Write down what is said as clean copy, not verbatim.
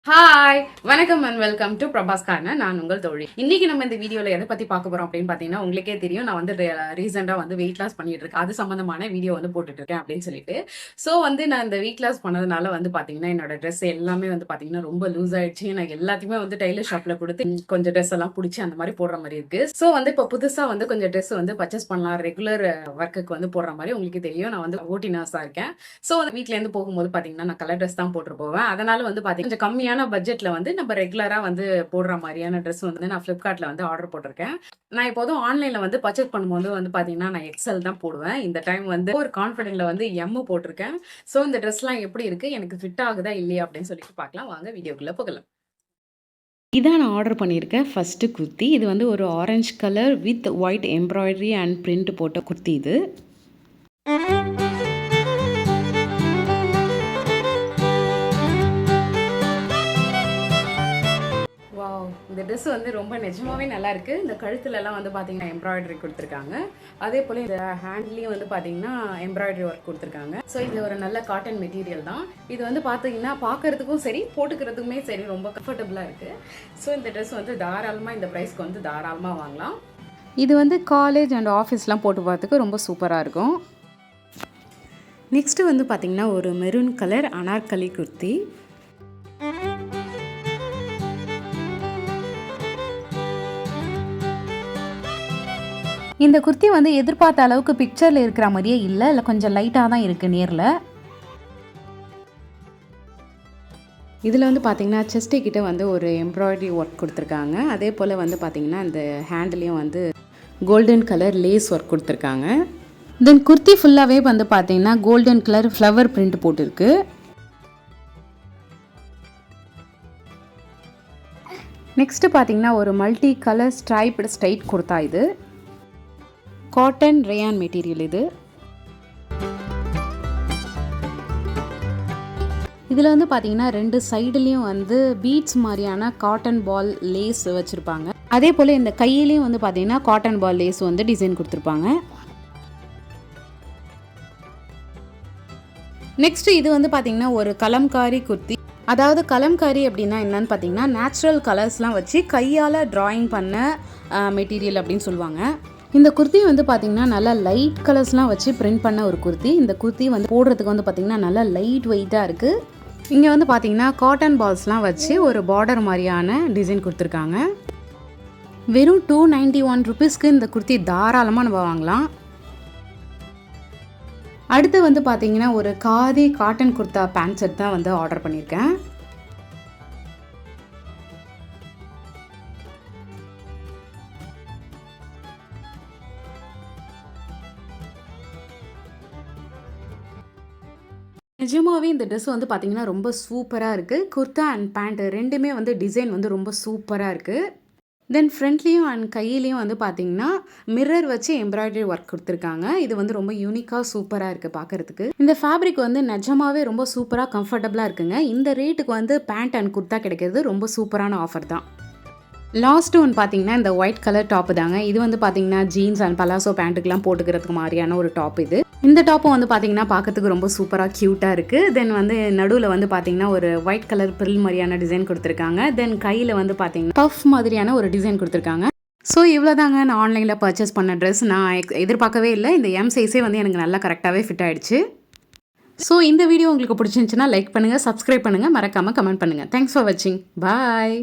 Hi வணக்கம் and welcome to Prabhas corner. நான் உங்கள் தோழி. இன்னைக்கு நம்ம இந்த வீடியோல எதை பத்தி பார்க்க போறோம் அப்படின்னு பாத்தீங்கன்னா, உங்களுக்கே தெரியும் நான் வந்து ரீசெண்டா வந்து வெயிட் லாஸ் பண்ணிட்டு இருக்கேன். அது சம்பந்தமான வீடியோ வந்து போட்டுட்டு இருக்கேன் அப்படின்னு சொல்லிட்டு. ஸோ வந்து நான் இந்த வெயிட் லாஸ் பண்ணதுனால வந்து பாத்தீங்கன்னா என்னோட ட்ரெஸ் எல்லாமே வந்து பாத்தீங்கன்னா ரொம்ப லூஸ் ஆயிடுச்சு. நான் எல்லாத்தையுமே வந்து டெய்லர் ஷாப்ல கொடுத்து கொஞ்சம் ட்ரெஸ் எல்லாம் பிடிச்சி அந்த மாதிரி போடுற மாதிரி இருக்கு. ஸோ வந்து இப்போ புதுசா வந்து கொஞ்சம் ட்ரெஸ் வந்து பர்ச்சேஸ் பண்ணலாம், ரெகுலர் ஒர்க்குக்கு வந்து போடுற மாதிரி. உங்களுக்கு தெரியும் நான் வந்து ஓட்டி நர்ஸா இருக்கேன். ஸோ வீட்ல இருந்து போகும்போது பாத்தீங்கன்னா நான் கலர் ட்ரெஸ் தான் போட்டு போவேன். அதனால வந்து பாத்தீங்கன்னா கொஞ்சம் கம்மியான பட்ஜெட்ல வந்து நம்ம ரெகுலரா வந்து போடுற மாதிரியான ட்ரெஸ் வந்து நான் ஃபிளிப்கார்ட்ல வந்து ஆர்டர் போட்டிருக்கேன். நான் இப்போதும் ஆன்லைன்ல வந்து பர்ச்சேஸ் பண்ணும்போது வந்து பாத்தீங்கன்னா நான் எக்ஸல் தான் போடுவேன். இந்த டைம் வந்து ஒரு கான்ஃபிடென்ட்ல வந்து எம் போட்டிருக்கேன். ஸோ இந்த ட்ரெஸ்லாம் எப்படி இருக்கு, எனக்கு ஃபிட் ஆகுதா இல்லையா அப்படின்னு சொல்லிட்டு பார்க்கலாம். வாங்க வீடியோக்குள்ள போகலாம். இதான் நான் ஆர்டர் பண்ணியிருக்கேன் ஃபர்ஸ்ட் குர்த்தி. இது வந்து ஒரு orange colour with white embroidery and print போட்ட குர்த்தி இது. இந்த ட்ரெஸ் வந்து ரொம்ப நிஜமாவே நல்லா இருக்கு. இந்த கழுத்துல எல்லாம் வந்து பாத்தீங்கன்னா எம்ப்ராய்டரி கொடுத்துருக்காங்க. அதே போல இந்த ஹேண்ட்லயும் வந்து பாத்தீங்கன்னா எம்ப்ராய்டரி ஒர்க் கொடுத்துருக்காங்க. ஸோ இது ஒரு நல்ல காட்டன் மெட்டீரியல் தான். இது வந்து பாத்தீங்கன்னா பாக்குறதுக்கும் சரி போட்டுக்கிறதுக்குமே சரி ரொம்ப கம்ஃபர்டபுளா இருக்கு. ஸோ இந்த ட்ரெஸ் வந்து தாராளமா இந்த பிரைஸ்க்கு வந்து தாராளமா வாங்கலாம். இது வந்து காலேஜ் அண்ட் ஆஃபீஸ்லாம் போட்டு பார்த்துக்கு ரொம்ப சூப்பராக இருக்கும். நெக்ஸ்ட்டு வந்து பாத்தீங்கன்னா ஒரு மெரூன் கலர் அனார்கலி குர்த்தி. இந்த குர்த்தி வந்து எதிர்பார்த்த அளவுக்கு பிக்சரில் இருக்கிற மாதிரியே இல்லை கொஞ்சம் லைட்டாக தான் இருக்குது நேரில். இதில் வந்து பார்த்திங்கன்னா செஸ்ட்டு கிட்ட வந்து ஒரு எம்ப்ராய்டரி ஒர்க் கொடுத்துருக்காங்க. அதே போல் வந்து பார்த்திங்கன்னா இந்த ஹேண்ட்லேயும் வந்து கோல்டன் கலர் லேஸ் ஒர்க் கொடுத்துருக்காங்க. தென் குர்த்தி ஃபுல்லாகவே வந்து பார்த்திங்கன்னா கோல்டன் கலர் ஃப்ளவர் பிரிண்ட் போட்டிருக்கு. நெக்ஸ்ட்டு பார்த்திங்கன்னா ஒரு multi colour striped straight kurta. இது காட்டன் ரேயான் மெட்டீரியல். இதில் வந்து பார்த்தீங்கன்னா ரெண்டு சைடுலேயும் வந்து பீட்ஸ் மாதிரியான காட்டன் பால் லேஸ் வச்சுருப்பாங்க. அதே போல் இந்த கையிலையும் வந்து பார்த்தீங்கன்னா காட்டன் பால் லேஸ் வந்து டிசைன் கொடுத்துருப்பாங்க. நெக்ஸ்ட் இது வந்து பார்த்தீங்கன்னா ஒரு கலம்காரி குர்த்தி. அதாவது கலம்காரி அப்படின்னா என்னன்னு பார்த்தீங்கன்னா நேச்சுரல் கலர்ஸ்லாம் வச்சு கையால் ட்ராயிங் பண்ண மெட்டீரியல் அப்படின்னு சொல்லுவாங்க. இந்த குர்த்தி வந்து பார்த்திங்கன்னா நல்லா லைட் கலர்ஸ்லாம் வச்சு பிரிண்ட் பண்ண ஒரு குர்த்தி. இந்த குர்த்தி வந்து போடுறதுக்கு வந்து பார்த்திங்கன்னா நல்லா லைட் வெயிட்டாக இருக்குது. இங்கே வந்து பார்த்திங்கன்னா காட்டன் பால்ஸ்லாம் வச்சு ஒரு பார்டர் மாதிரியான டிசைன் கொடுத்துருக்காங்க. வெறும் 291 ருபீஸ்க்கு இந்த குர்த்தி தாராளமாக நம்ம வாங்கலாம். அடுத்து வந்து பார்த்திங்கன்னா ஒரு khadi cotton kurta pant set தான் வந்து ஆர்டர் பண்ணியிருக்கேன். நிஜமாவே இந்த ட்ரெஸ் வந்து பார்த்திங்கன்னா ரொம்ப சூப்பராக இருக்குது. குர்த்தா அண்ட் பேண்ட் ரெண்டுமே வந்து டிசைன் வந்து ரொம்ப சூப்பராக இருக்குது. தென் ஃப்ரண்ட்லேயும் அண்ட் கையிலையும் வந்து பார்த்திங்கன்னா மிரர் வச்சு எம்ப்ராய்டரி ஒர்க் கொடுத்துருக்காங்க. இது வந்து ரொம்ப யூனிக்காக சூப்பராக இருக்குது பார்க்குறதுக்கு. இந்த ஃபேப்ரிக் வந்து நிஜமாவே ரொம்ப சூப்பராக கம்ஃபர்டபுளாக இருக்குங்க. இந்த ரேட்டுக்கு வந்து பேண்ட் அண்ட் குர்த்தா கிடைக்கிறது ரொம்ப சூப்பரான ஆஃபர் தான். லாஸ்ட்டு ஒன்று பார்த்தீங்கன்னா இந்த ஒயிட் கலர் டாப்பு தாங்க. இது வந்து பார்த்தீங்கன்னா ஜீன்ஸ் அண்ட் பலாசோ பேண்ட்டுக்கெலாம் போட்டுக்கிறதுக்கு மாதிரியான ஒரு டாப் இது. இந்த டாப்பும் வந்து பார்த்தீங்கன்னா பார்க்கறதுக்கு ரொம்ப சூப்பராக க்யூட்டாக இருக்குது. தென் வந்து நடுவில் வந்து பார்த்தீங்கன்னா ஒரு ஒயிட் கலர் பிரில் மாதிரியான டிசைன் கொடுத்துருக்காங்க. தென் கையில் வந்து பார்த்தீங்கன்னா பஃப் மாதிரியான ஒரு டிசைன் கொடுத்துருக்காங்க. ஸோ இவ்வளோதாங்க நான் ஆன்லைனில் பர்ச்சேஸ் பண்ண ட்ரெஸ். நான் எதிர்பார்க்கவே இல்லை. இந்த எம் சைஸே வந்து எனக்கு நல்லா கரெக்டாகவே ஃபிட் ஆகிடுச்சு. ஸோ இந்த வீடியோ உங்களுக்கு பிடிச்சிருந்துச்சுன்னா லைக் பண்ணுங்கள், சப்ஸ்கிரைப் பண்ணுங்கள், மறக்காமல் கமெண்ட் பண்ணுங்கள். தேங்க்ஸ் ஃபார் வாட்சிங். பாய்.